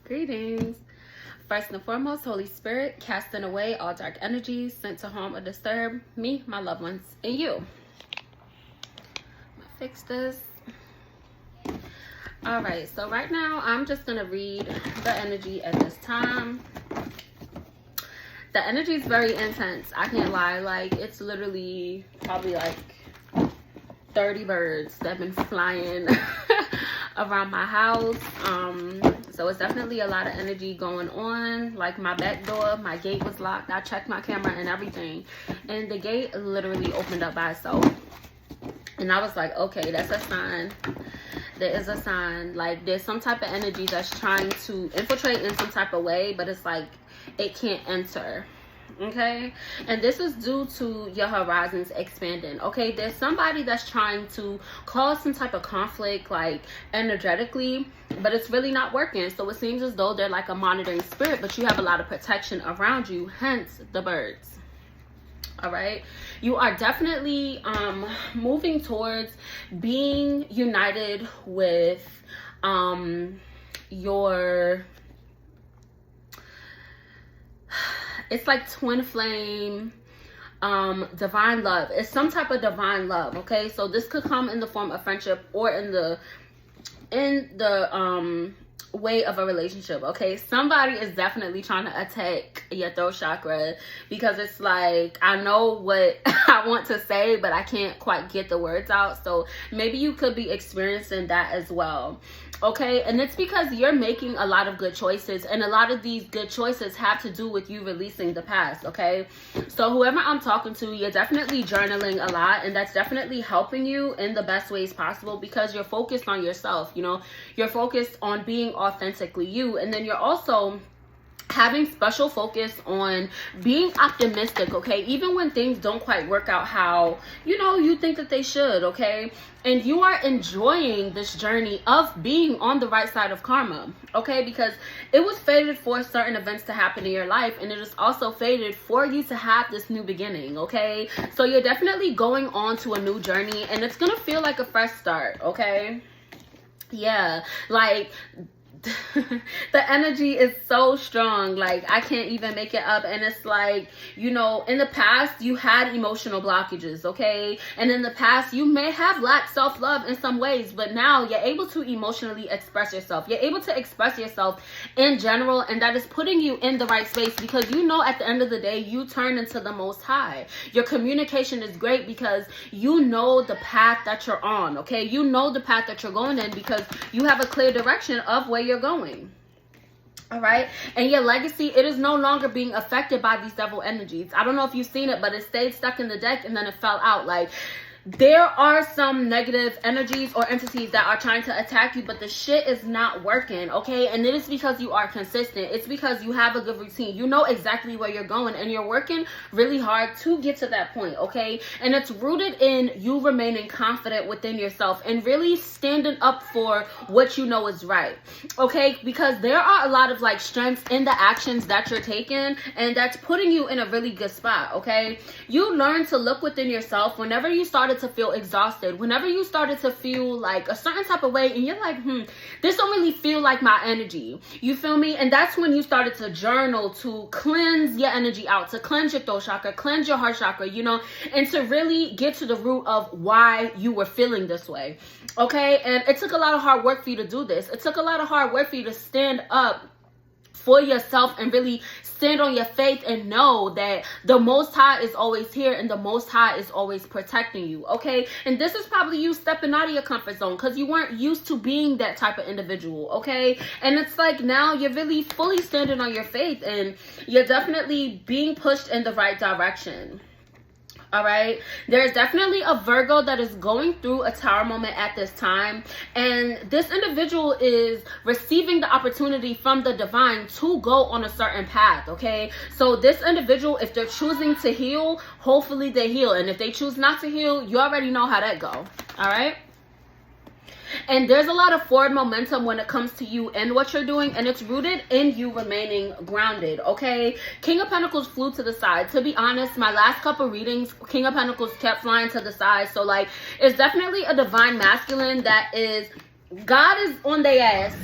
Greetings. First and foremost, Holy Spirit, casting away all dark energies sent to harm or disturb me, my loved ones, and you. I'm gonna fix this. All right, so right now I'm just gonna read the energy at this time. The energy is very intense. I can't lie. Like, it's literally probably like 30 birds that have been flying around my house. So it's definitely a lot of energy going on. Like, my back door, my gate was locked. I checked my camera and everything, and the gate literally opened up by itself. And I was like, okay, that's a sign. There is a sign. Like, there's some type of energy that's trying to infiltrate in some type of way, but it's like it can't enter. Okay, and this is due to your horizons expanding. Okay, there's somebody that's trying to cause some type of conflict, like energetically, but it's really not working. So it seems as though they're like a monitoring spirit, but you have a lot of protection around you, hence the birds. All right, you are definitely moving towards being united with your, it's like twin flame, divine love. It's some type of divine love. Okay, so this could come in the form of friendship or in the way of a relationship. Okay, somebody is definitely trying to attack your throat chakra, because it's like, I know what I want to say, but I can't quite get the words out. So maybe you could be experiencing that as well. Okay, and it's because you're making a lot of good choices, and a lot of these good choices have to do with you releasing the past. Okay, so whoever I'm talking to, you're definitely journaling a lot, and that's definitely helping you in the best ways possible, because you're focused on yourself. You know, you're focused on being authentically you, and then you're also having special focus on being optimistic. Okay, even when things don't quite work out how you think that they should. Okay, and you are enjoying this journey of being on the right side of karma. Okay, because it was fated for certain events to happen in your life, and it is also fated for you to have this new beginning. Okay, so you're definitely going on to a new journey, and it's gonna feel like a fresh start. Okay, yeah, like the energy is so strong. Like, I can't even make it up. And it's like, in the past you had emotional blockages. Okay, and in the past you may have lacked self-love in some ways, but now you're able to emotionally express yourself. You're able to express yourself in general, and that is putting you in the right space, because at the end of the day you turn into the Most High. Your communication is great because you know the path that you're on. Okay, you know the path that you're going in, because you have a clear direction of where you're going. All right, and your legacy, it is no longer being affected by these devil energies. I don't know if you've seen it, but it stayed stuck in the deck and then it fell out. Like, there are some negative energies or entities that are trying to attack you, but the shit is not working. Okay, and it is because you are consistent. It's because you have a good routine. You know exactly where you're going, and you're working really hard to get to that point. Okay, and it's rooted in you remaining confident within yourself and really standing up for what you know is right. Okay, because there are a lot of like strengths in the actions that you're taking, and that's putting you in a really good spot. Okay, you learn to look within yourself whenever you started to feel exhausted, whenever you started to feel like a certain type of way, and you're like, this don't really feel like my energy. You feel me? And that's when you started to journal, to cleanse your energy out, to cleanse your throat chakra, cleanse your heart chakra, and to really get to the root of why you were feeling this way. Okay, and it took a lot of hard work for you to do this. It took a lot of hard work for you to stand up for yourself and really stand on your faith and know that the Most High is always here and the Most High is always protecting you. Okay, and this is probably you stepping out of your comfort zone because you weren't used to being that type of individual. Okay, and it's like now you're really fully standing on your faith, and you're definitely being pushed in the right direction. All right, there's definitely a Virgo that is going through a tower moment at this time, and this individual is receiving the opportunity from the divine to go on a certain path. Okay, so this individual, if they're choosing to heal, hopefully they heal, and if they choose not to heal, you already know how that go. All right, and there's a lot of forward momentum when it comes to you and what you're doing, and it's rooted in you remaining grounded. Okay, King of Pentacles flew to the side. To be honest, my last couple readings, King of Pentacles kept flying to the side. So like, it's definitely a divine masculine that is, God is on their ass.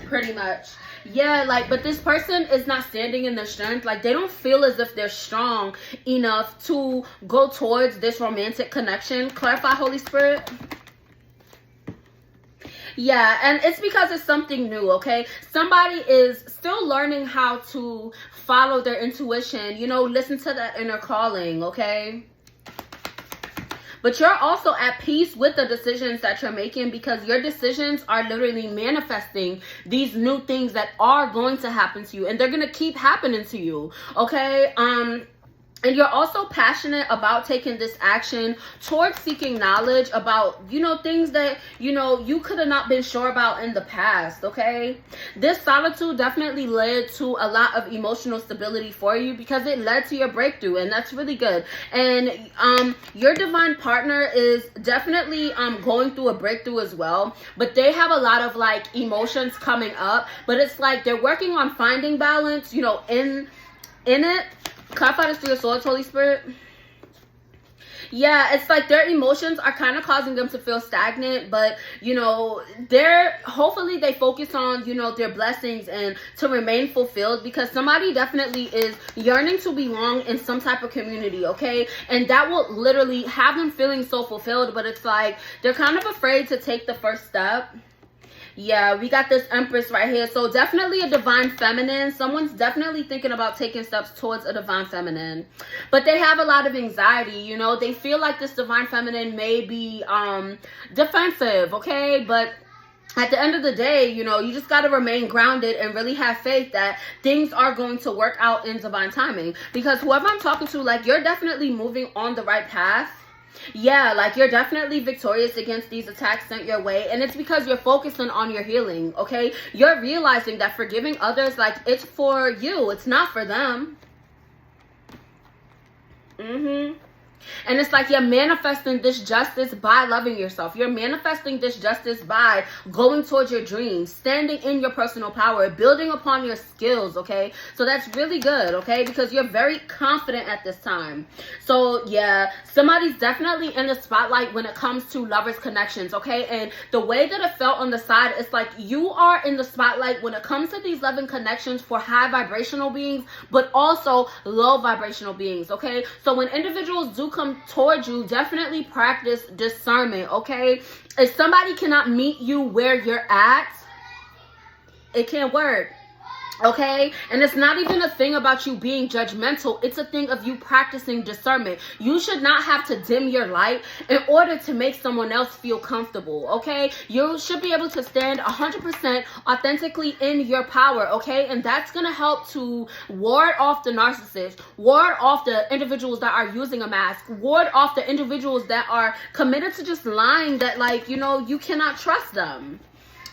pretty much. Yeah, like, but this person is not standing in their strength. Like, they don't feel as if they're strong enough to go towards this romantic connection. Clarify, Holy Spirit. Yeah, and it's because it's something new, okay? Somebody is still learning how to follow their intuition, you know, listen to that inner calling, okay? But you're also at peace with the decisions that you're making, because your decisions are literally manifesting these new things that are going to happen to you, and they're going to keep happening to you, okay? And you're also passionate about taking this action towards seeking knowledge about, you know, things that, you know, you could have not been sure about in the past, okay? This solitude definitely led to a lot of emotional stability for you, because it led to your breakthrough, and that's really good. And your divine partner is definitely going through a breakthrough as well, but they have a lot of, like, emotions coming up, but it's like they're working on finding balance, you know, in it. Clarify this to your soul, Holy Spirit. Yeah, it's like their emotions are kind of causing them to feel stagnant, but, you know, hopefully they focus on, you know, their blessings and to remain fulfilled, because somebody definitely is yearning to belong in some type of community, okay? And that will literally have them feeling so fulfilled, but it's like they're kind of afraid to take the first step. Yeah, we got this Empress right here. So definitely a divine feminine. Someone's definitely thinking about taking steps towards a divine feminine. But they have a lot of anxiety, you know. They feel like this divine feminine may be defensive, okay? But at the end of the day, you know, you just got to remain grounded and really have faith that things are going to work out in divine timing. Because whoever I'm talking to, like, you're definitely moving on the right path. Yeah, like, you're definitely victorious against these attacks sent your way, and it's because you're focusing on your healing, okay? You're realizing that forgiving others, like, it's for you, it's not for them. And it's like you're manifesting this justice by loving yourself. You're manifesting this justice by going towards your dreams, standing in your personal power, building upon your skills, okay? So that's really good, okay? Because you're very confident at this time. So, yeah, somebody's definitely in the spotlight when it comes to lovers' connections, okay? And the way that it felt on the side, it's like you are in the spotlight when it comes to these loving connections for high vibrational beings, but also low vibrational beings, okay? So when individuals do come towards you, definitely practice discernment, okay? If somebody cannot meet you where you're at, it can't work. Okay? And it's not even a thing about you being judgmental. It's a thing of you practicing discernment. You should not have to dim your light in order to make someone else feel comfortable. Okay? You should be able to stand 100% authentically in your power. Okay? And that's going to help to ward off the narcissists, ward off the individuals that are using a mask, ward off the individuals that are committed to just lying, that, like, you know, you cannot trust them.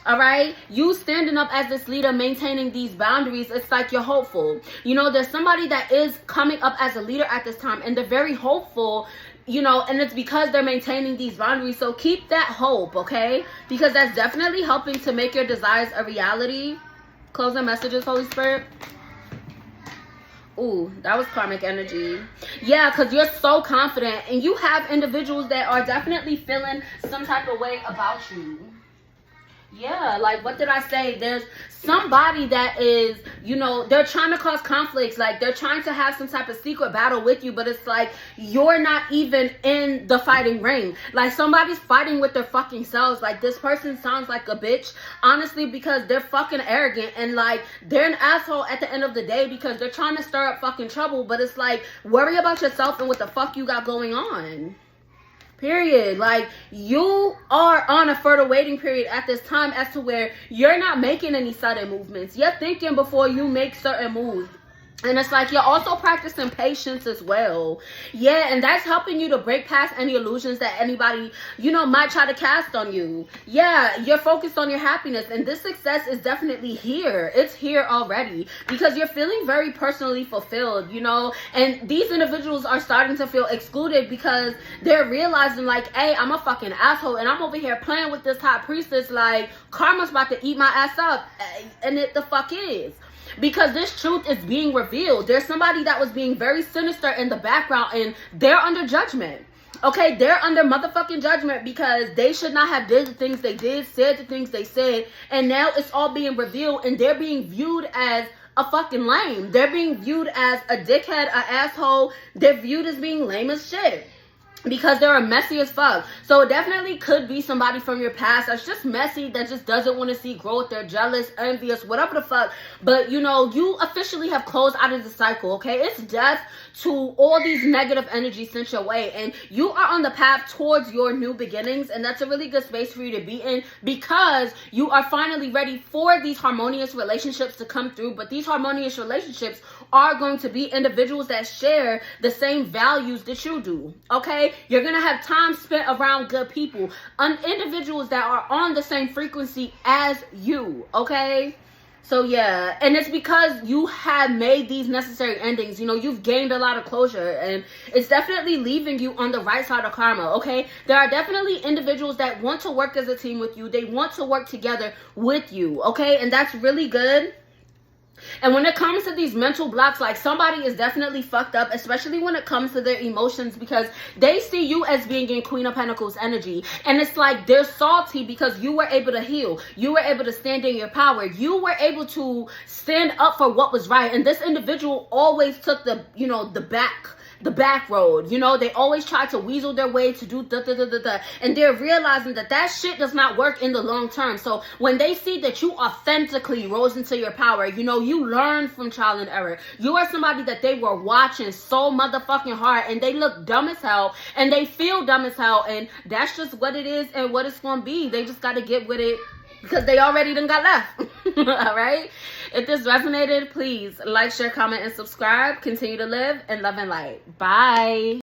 All right, you standing up as this leader, maintaining these boundaries, it's like you're hopeful. You know, there's somebody that is coming up as a leader at this time, and they're very hopeful, you know, and it's because they're maintaining these boundaries. So keep that hope, okay? Because that's definitely helping to make your desires a reality. Closing messages, Holy Spirit. Ooh, that was karmic energy. Yeah, because you're so confident, and you have individuals that are definitely feeling some type of way about you. Yeah, like, what did I say? There's somebody that is, you know, they're trying to cause conflicts. Like, they're trying to have some type of secret battle with you, but it's like you're not even in the fighting ring. Like, somebody's fighting with their fucking selves. Like, this person sounds like a bitch, honestly, because they're fucking arrogant, and, like, they're an asshole at the end of the day because they're trying to stir up fucking trouble. But it's like, worry about yourself and what the fuck you got going on. Period. Like, you are on a fertile waiting period at this time, as to where you're not making any sudden movements. You're thinking before you make certain moves. And it's like you're also practicing patience as well. Yeah, and that's helping you to break past any illusions that anybody, you know, might try to cast on you. Yeah, you're focused on your happiness, and this success is definitely here. It's here already because you're feeling very personally fulfilled, you know. And these individuals are starting to feel excluded because they're realizing, like, hey, I'm a fucking asshole, and I'm over here playing with this hot priestess. Like, karma's about to eat my ass up, and it the fuck is. Because this truth is being revealed. There's somebody that was being very sinister in the background, and they're under judgment. Okay, they're under motherfucking judgment because they should not have did the things they did, said the things they said, and now it's all being revealed, and they're being viewed as a fucking lame. They're being viewed as a dickhead, an asshole. They're viewed as being lame as shit. Because they're messy as fuck. So it definitely could be somebody from your past that's just messy, that just doesn't want to see growth. They're jealous, envious, whatever the fuck. But you know, you officially have closed out of the cycle, okay? It's death to all these negative energies sent your way. And you are on the path towards your new beginnings. And that's a really good space for you to be in, because you are finally ready for these harmonious relationships to come through. But these harmonious relationships are going to be individuals that share the same values that you do, okay? You're going to have time spent around good people, individuals that are on the same frequency as you, okay? So yeah, and it's because you have made these necessary endings. You know, you've gained a lot of closure, and it's definitely leaving you on the right side of karma, okay? There are definitely individuals that want to work as a team with you. They want to work together with you, okay? And that's really good. And when it comes to these mental blocks, like, somebody is definitely fucked up, especially when it comes to their emotions, because they see you as being in Queen of Pentacles energy. And it's like they're salty because you were able to heal. You were able to stand in your power. You were able to stand up for what was right. And this individual always took the, you know, the back road. You know, they always try to weasel their way to do and they're realizing that that shit does not work in the long term. So when they see that you authentically rose into your power, you know, you learn from trial and error. You are somebody that they were watching so motherfucking hard, and they look dumb as hell, and they feel dumb as hell, and that's just what it is and what it's gonna be. They just gotta get with it, because they already done got left. All right? If this resonated, please like, share, comment, and subscribe. Continue to live in love and light. Bye.